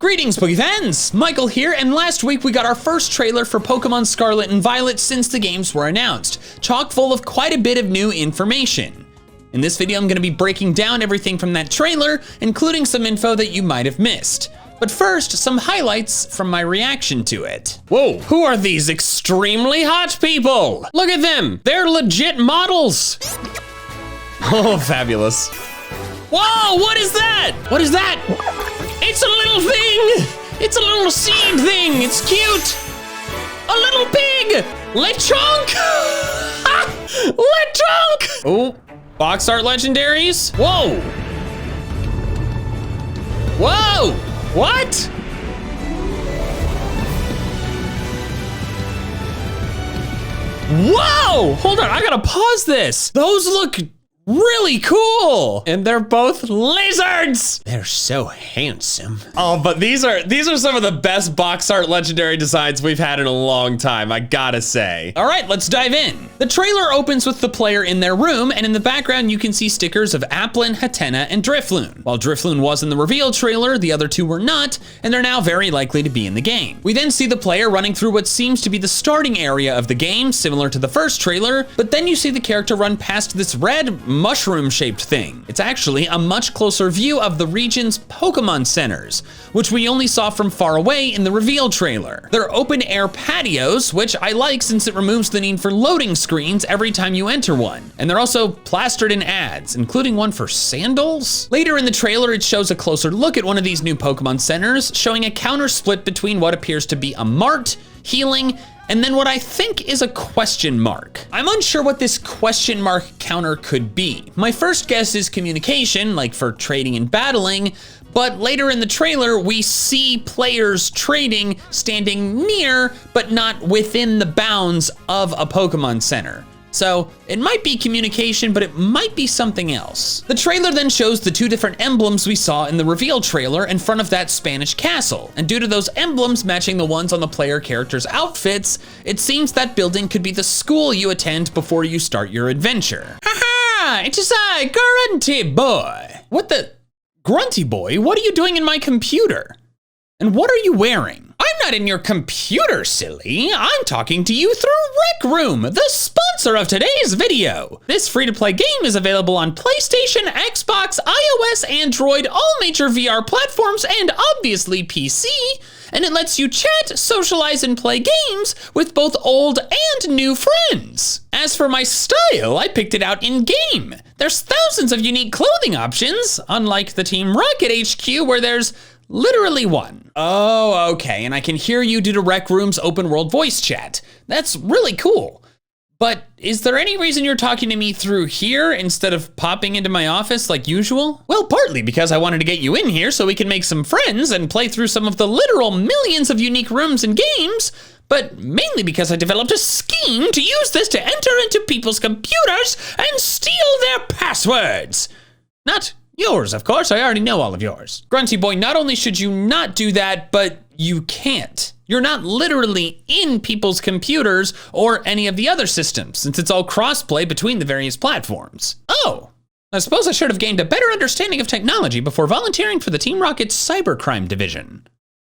Greetings, Poke fans! Michael here, and last week we got our first trailer for Pokémon Scarlet and Violet since the games were announced, chock full of quite a bit of new information. In this video, I'm gonna be breaking down everything from that trailer, including some info that you might have missed. But first, some highlights from my reaction to it. Whoa, who are these extremely hot people? Look at them, they're legit models. Oh, fabulous. Whoa, what is that? What is that? It's a little thing! It's a little seed thing! It's cute! A little pig! Lechonk! Lechonk! Oh, box art legendaries? Whoa! Whoa! What? Whoa! Hold on, I gotta pause this. Those look really cool, and they're both lizards. They're so handsome. Oh, but these are some of the best box art legendary designs we've had in a long time, I gotta say. All right, let's dive in. The trailer opens with the player in their room, and in the background you can see stickers of Applin, Hatena, and Drifloon. While Drifloon was in the reveal trailer, the other two were not, and they're now very likely to be in the game. We then see the player running through what seems to be the starting area of the game, similar to the first trailer, but then you see the character run past this red mushroom-shaped thing. It's actually a much closer view of the region's Pokémon centers, which we only saw from far away in the reveal trailer. They're open-air patios, which I like since it removes the need for loading screens every time you enter one. And they're also plastered in ads, including one for sandals. Later in the trailer, it shows a closer look at one of these new Pokémon centers, showing a counter split between what appears to be a mart, healing, and then what I think is a question mark. I'm unsure what this question mark counter could be. My first guess is communication, like for trading and battling, but later in the trailer, we see players trading standing near, but not within the bounds of a Pokémon Center. So it might be communication, but it might be something else. The trailer then shows the two different emblems we saw in the reveal trailer in front of that Spanish castle. And due to those emblems matching the ones on the player characters' outfits, it seems that building could be the school you attend before you start your adventure. Haha, it's a grunty boy. What the? Grunty boy? What are you doing in my computer? And what are you wearing? I'm not in your computer, silly. I'm talking to you through Rec Room, the sponsor of today's video. This free-to-play game is available on PlayStation, Xbox, iOS, Android, all major VR platforms, and obviously PC. And it lets you chat, socialize, and play games with both old and new friends. As for my style, I picked it out in-game. There's thousands of unique clothing options, unlike the Team Rocket HQ where there's literally one. Oh, okay, and I can hear you due to Rec Room's open world voice chat. That's really cool. But is there any reason you're talking to me through here instead of popping into my office like usual? Well, partly because I wanted to get you in here so we can make some friends and play through some of the literal millions of unique rooms and games, but mainly because I developed a scheme to use this to enter into people's computers and steal their passwords. Not yours, of course, I already know all of yours. Grunty boy, not only should you not do that, but you can't. You're not literally in people's computers or any of the other systems, since it's all crossplay between the various platforms. Oh, I suppose I should have gained a better understanding of technology before volunteering for the Team Rocket's cybercrime division.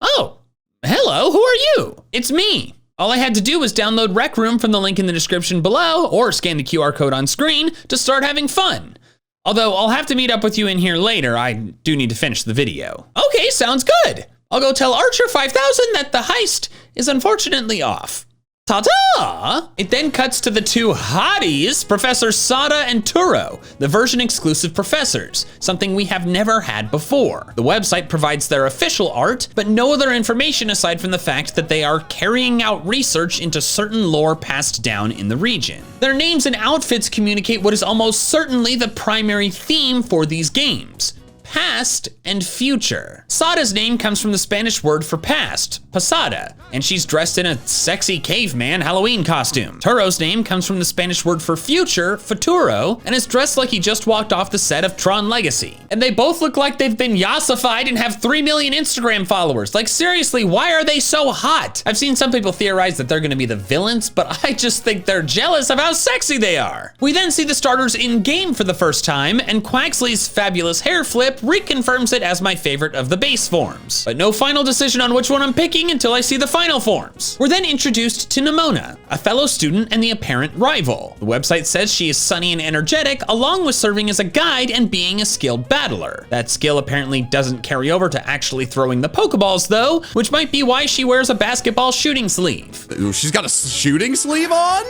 Oh, hello, who are you? It's me. All I had to do was download Rec Room from the link in the description below or scan the QR code on screen to start having fun. Although I'll have to meet up with you in here later, I do need to finish the video. Okay, sounds good. I'll go tell Archer 5000 that the heist is unfortunately off. Ta-ta! It then cuts to the two hotties, Professor Sada and Turo, the version-exclusive professors, something we have never had before. The website provides their official art, but no other information aside from the fact that they are carrying out research into certain lore passed down in the region. Their names and outfits communicate what is almost certainly the primary theme for these games: past and future. Sada's name comes from the Spanish word for past, pasada, and she's dressed in a sexy caveman Halloween costume. Turo's name comes from the Spanish word for future, futuro, and is dressed like he just walked off the set of Tron Legacy. And they both look like they've been yassified and have 3 million Instagram followers. Like seriously, why are they so hot? I've seen some people theorize that they're gonna be the villains, but I just think they're jealous of how sexy they are. We then see the starters in game for the first time, and Quaxley's fabulous hair flip clip reconfirms it as my favorite of the base forms. But no final decision on which one I'm picking until I see the final forms. We're then introduced to Nimona, a fellow student and the apparent rival. The website says she is sunny and energetic, along with serving as a guide and being a skilled battler. That skill apparently doesn't carry over to actually throwing the Pokeballs though, which might be why she wears a basketball shooting sleeve. Ooh, she's got a shooting sleeve on?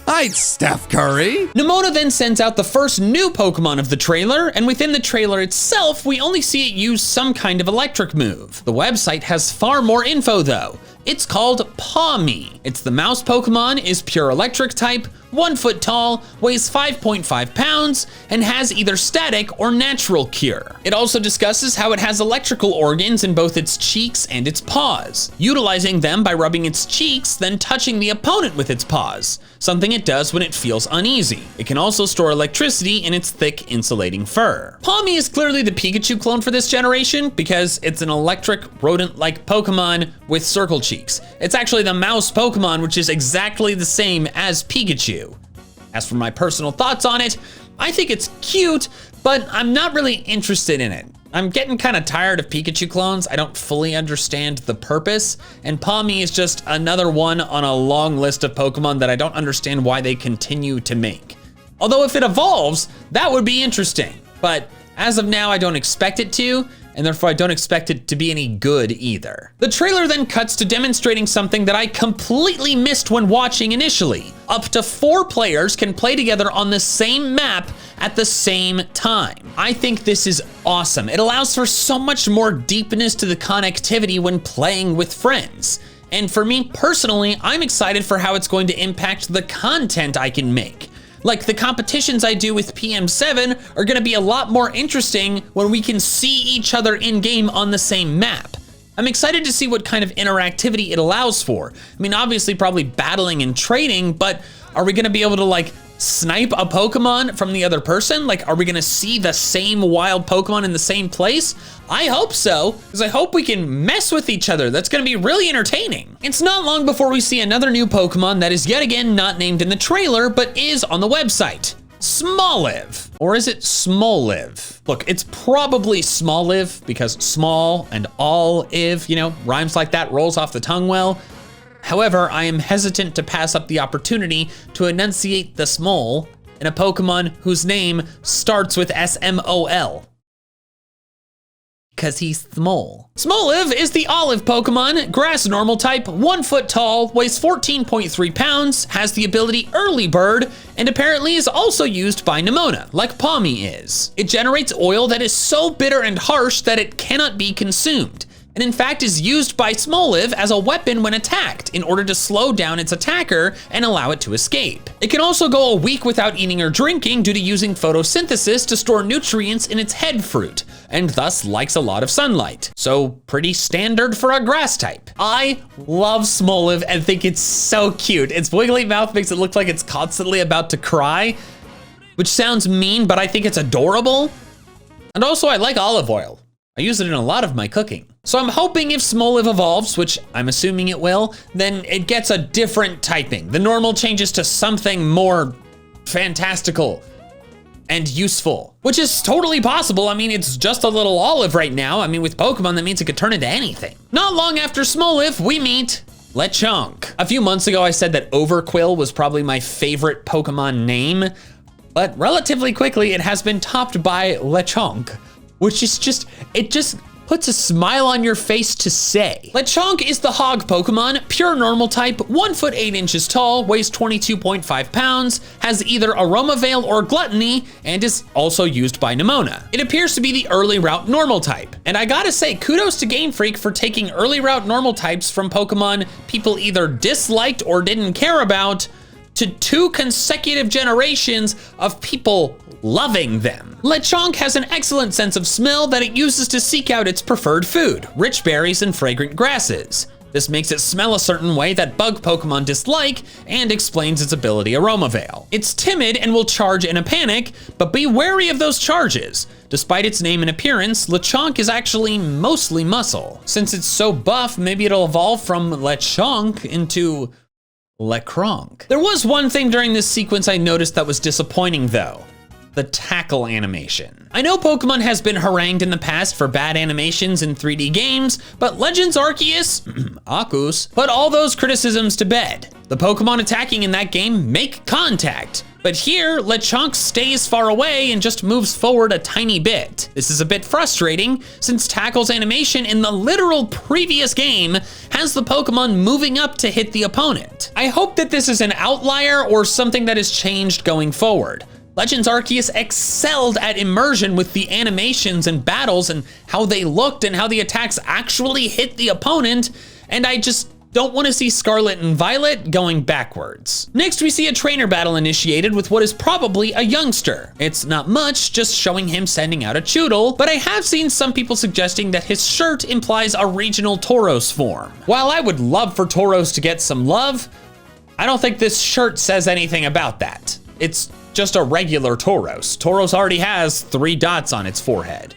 Hi, Steph Curry. Nimona then sends out the first new Pokemon of the trailer, and within the trailer itself, we only see it use some kind of electric move. The website has far more info though. It's called Pawmi. It's the mouse Pokemon, is pure electric type, 1 foot tall, weighs 5.5 pounds, and has either static or natural cure. It also discusses how it has electrical organs in both its cheeks and its paws, utilizing them by rubbing its cheeks, then touching the opponent with its paws, something it does when it feels uneasy. It can also store electricity in its thick, insulating fur. Pawmi is clearly the Pikachu clone for this generation because it's an electric, rodent-like Pokemon with circle cheeks. It's actually the mouse Pokemon, which is exactly the same as Pikachu. As for my personal thoughts on it, I think it's cute, but I'm not really interested in it. I'm getting kind of tired of Pikachu clones. I don't fully understand the purpose, and Pawmi is just another one on a long list of Pokemon that I don't understand why they continue to make. Although if it evolves, that would be interesting, but as of now, I don't expect it to, and therefore I don't expect it to be any good either. The trailer then cuts to demonstrating something that I completely missed when watching initially. Up to 4 players can play together on the same map at the same time. I think this is awesome. It allows for so much more deepness to the connectivity when playing with friends. And for me personally, I'm excited for how it's going to impact the content I can make. Like the competitions I do with PM7 are gonna be a lot more interesting when we can see each other in game on the same map. I'm excited to see what kind of interactivity it allows for. I mean, obviously probably battling and trading, but are we gonna be able to like snipe a Pokemon from the other person? Like, are we gonna see the same wild Pokemon in the same place? I hope so, because I hope we can mess with each other. That's gonna be really entertaining. It's not long before we see another new Pokemon that is yet again not named in the trailer, but is on the website. Smoliv. Or is it Smoliv? Look, it's probably Smoliv because small and olive, you know, rhymes like that, rolls off the tongue well. However, I am hesitant to pass up the opportunity to enunciate the smol in a Pokemon whose name starts with S-M-O-L. Because he's small. Smoliv is the olive Pokemon, grass normal type, 1 foot tall, weighs 14.3 pounds, has the ability Early Bird, and apparently is also used by Nimona, like Pawmi is. It generates oil that is so bitter and harsh that it cannot be consumed, and in fact is used by Smoliv as a weapon when attacked in order to slow down its attacker and allow it to escape. It can also go a week without eating or drinking due to using photosynthesis to store nutrients in its head fruit, and thus likes a lot of sunlight. So pretty standard for a grass type. I love Smoliv and think it's so cute. Its wiggly mouth makes it look like it's constantly about to cry, which sounds mean, but I think it's adorable. And also I like olive oil. I use it in a lot of my cooking. So I'm hoping if Smoliv evolves, which I'm assuming it will, then it gets a different typing. The normal changes to something more fantastical and useful, which is totally possible. I mean, it's just a little olive right now. I mean, with Pokemon, that means it could turn into anything. Not long after Smoliv, we meet Lechonk. A few months ago, I said that Overquill was probably my favorite Pokemon name, but relatively quickly, it has been topped by Lechonk, which is just, it just puts a smile on your face to say. Lechonk is the hog Pokemon, pure normal type, 1 foot 8 inches tall, weighs 22.5 pounds, has either Aroma Veil or Gluttony, and is also used by Nimona. It appears to be the early route normal type. And I gotta say, kudos to Game Freak for taking early route normal types from Pokemon people either disliked or didn't care about to 2 consecutive generations of people loving them. Lechonk has an excellent sense of smell that it uses to seek out its preferred food, rich berries and fragrant grasses. This makes it smell a certain way that bug Pokemon dislike and explains its ability Aroma Veil. It's timid and will charge in a panic, but be wary of those charges. Despite its name and appearance, Lechonk is actually mostly muscle. Since it's so buff, maybe it'll evolve from Lechonk into Lekronk. There was one thing during this sequence I noticed that was disappointing though. the tackle animation. I know Pokemon has been harangued in the past for bad animations in 3D games, but Legends Arceus, Arceus, put all those criticisms to bed. The Pokemon attacking in that game make contact, but here, Lechonk stays far away and just moves forward a tiny bit. This is a bit frustrating, since Tackle's animation in the literal previous game has the Pokemon moving up to hit the opponent. I hope that this is an outlier or something that has changed going forward. Legends Arceus excelled at immersion with the animations and battles and how they looked and how the attacks actually hit the opponent, and I just don't want to see Scarlet and Violet going backwards. Next, we see a trainer battle initiated with what is probably a youngster. It's not much, just showing him sending out a Choodle, but I have seen some people suggesting that his shirt implies a regional Tauros form. While I would love for Tauros to get some love, I don't think this shirt says anything about that. It's just a regular Tauros. Tauros already has 3 dots on its forehead.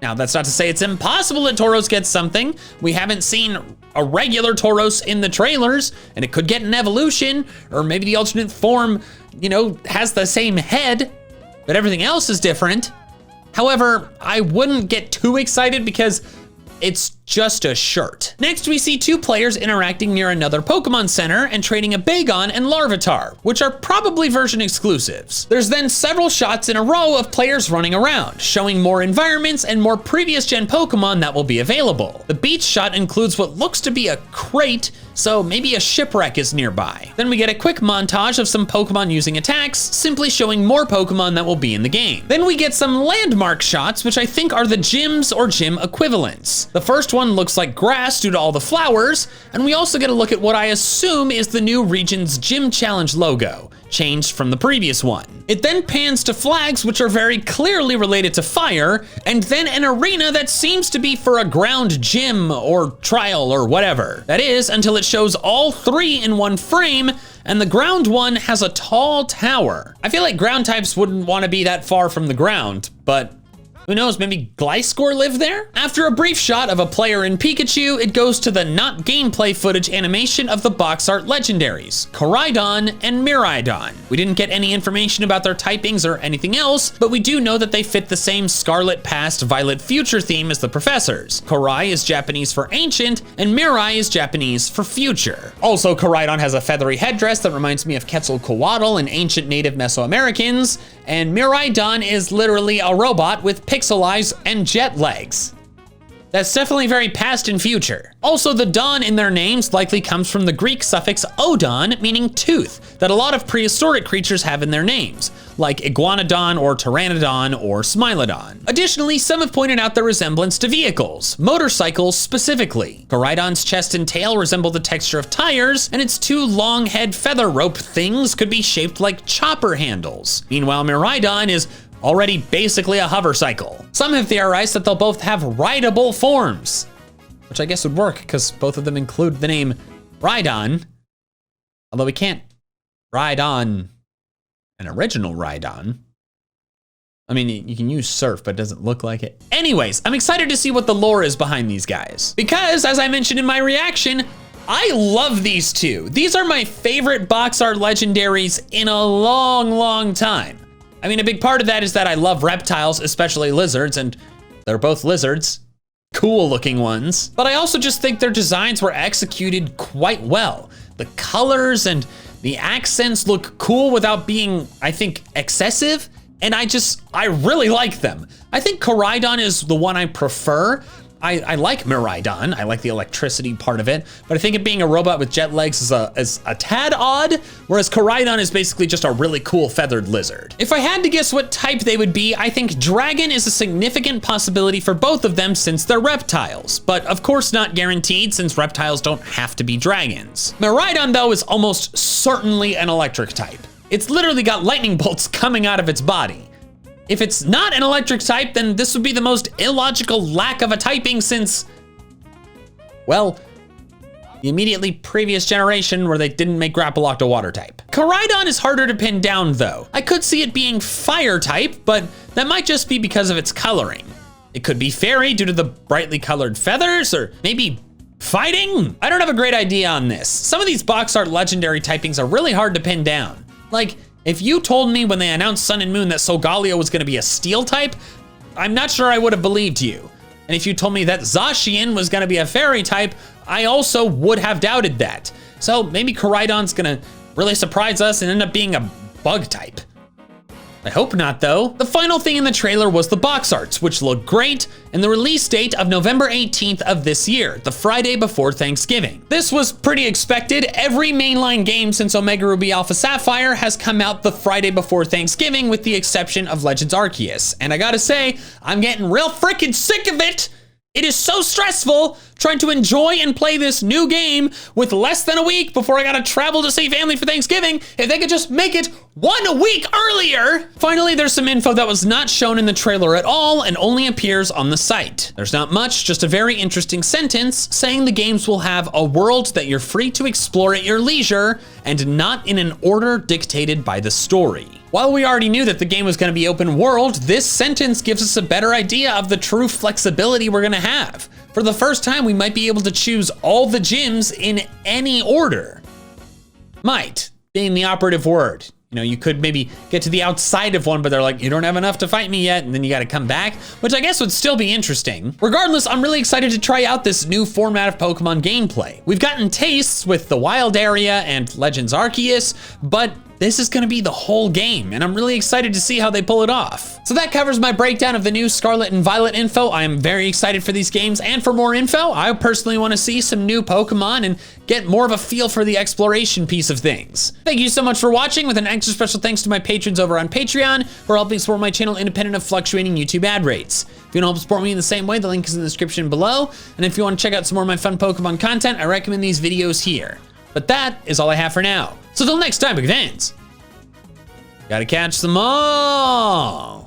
Now, that's not to say it's impossible that Tauros gets something. We haven't seen a regular Tauros in the trailers, and it could get an evolution, or maybe the alternate form, you know, has the same head, but everything else is different. However, I wouldn't get too excited because it's just a shirt. Next, we see 2 players interacting near another Pokemon Center and trading a Bagon and Larvitar, which are probably version exclusives. There's then several shots in a row of players running around, showing more environments and more previous gen Pokemon that will be available. The beach shot includes what looks to be a crate, so maybe a shipwreck is nearby. Then we get a quick montage of some Pokemon using attacks, simply showing more Pokemon that will be in the game. Then we get some landmark shots, which I think are the gyms or gym equivalents. The first one looks like grass due to all the flowers, and we also get a look at what I assume is the new region's gym challenge logo, changed from the previous one. It then pans to flags, which are very clearly related to fire, and then an arena that seems to be for a ground gym or trial or whatever. That is, until it shows all 3 in one frame, and the ground one has a tall tower. I feel like ground types wouldn't want to be that far from the ground, but who knows, maybe Gliscor lived there? After a brief shot of a player in Pikachu, it goes to the not gameplay footage animation of the box art legendaries, Koraidon and Miraidon. We didn't get any information about their typings or anything else, but we do know that they fit the same Scarlet Past, Violet Future theme as the professors. Korai is Japanese for ancient, and Mirai is Japanese for future. Also, Koraidon has a feathery headdress that reminds me of Quetzalcoatl and ancient native Mesoamericans, and Miraidon is literally a robot with pixel eyes and jet legs. That's definitely very past and future. Also, the don in their names likely comes from the Greek suffix odon, meaning tooth, that a lot of prehistoric creatures have in their names, like Iguanodon or Pteranodon or Smilodon. Additionally, some have pointed out the resemblance to vehicles, motorcycles specifically. Koraidon's chest and tail resemble the texture of tires, and its 2 long head feather rope things could be shaped like chopper handles. Meanwhile, Miraidon is already basically a hover cycle. Some have theorized that they'll both have rideable forms, which I guess would work because both of them include the name Rhydon, although we can't ride on an original Rhydon. I mean, you can use Surf, but it doesn't look like it. Anyways, I'm excited to see what the lore is behind these guys, because as I mentioned in my reaction, I love these 2. These are my favorite box art legendaries in a long, long time. I mean, a big part of that is that I love reptiles, especially lizards, and they're both lizards, cool looking ones. But I also just think their designs were executed quite well. The colors and the accents look cool without being, I think, excessive. And I really like them. I think Koraidon is the one I prefer. I like Miraidon, I like the electricity part of it, but I think it being a robot with jet legs is a tad odd, whereas Koraidon is basically just a really cool feathered lizard. If I had to guess what type they would be, I think dragon is a significant possibility for both of them since they're reptiles, but of course not guaranteed since reptiles don't have to be dragons. Miraidon though is almost certainly an electric type. It's literally got lightning bolts coming out of its body. If it's not an electric type, then this would be the most illogical lack of a typing since, well, the immediately previous generation where they didn't make Grapploct a water type. Koraidon is harder to pin down though. I could see it being fire type, but that might just be because of its coloring. It could be fairy due to the brightly colored feathers, or maybe fighting? I don't have a great idea on this. Some of these box art legendary typings are really hard to pin down. Like, If you told me when they announced Sun and Moon that Solgaleo was gonna be a steel type, I'm not sure I would have believed you. And if you told me that Zacian was gonna be a fairy type, I also would have doubted that. So maybe Koraidon's gonna really surprise us and end up being a bug type. I hope not though. The final thing in the trailer was the box arts, which look great, and the release date of November 18th of this year, the Friday before Thanksgiving. This was pretty expected. Every mainline game since Omega Ruby Alpha Sapphire has come out the Friday before Thanksgiving with the exception of Legends Arceus. And I gotta say, I'm getting real freaking sick of it. It is so stressful trying to enjoy and play this new game with less than a week before I gotta travel to see family for Thanksgiving. If they could just make it 1 week earlier. Finally, there's some info that was not shown in the trailer at all and only appears on the site. There's not much, just a very interesting sentence saying the games will have a world that you're free to explore at your leisure and not in an order dictated by the story. While we already knew that the game was gonna be open world, this sentence gives us a better idea of the true flexibility we're gonna have. For the first time, we might be able to choose all the gyms in any order. Might, being the operative word. You know, you could maybe get to the outside of one, but they're like, you don't have enough to fight me yet, and then you gotta come back, which I guess would still be interesting. Regardless, I'm really excited to try out this new format of Pokemon gameplay. We've gotten tastes with the Wild Area and Legends Arceus, but this is gonna be the whole game, and I'm really excited to see how they pull it off. So that covers my breakdown of the new Scarlet and Violet info. I am very excited for these games, and for more info, I personally wanna see some new Pokemon and get more of a feel for the exploration piece of things. Thank you so much for watching, with an extra special thanks to my patrons over on Patreon for helping support my channel independent of fluctuating YouTube ad rates. If you wanna help support me in the same way, the link is in the description below, and if you wanna check out some more of my fun Pokemon content, I recommend these videos here. But that is all I have for now. So till next time, big fans, gotta catch them all.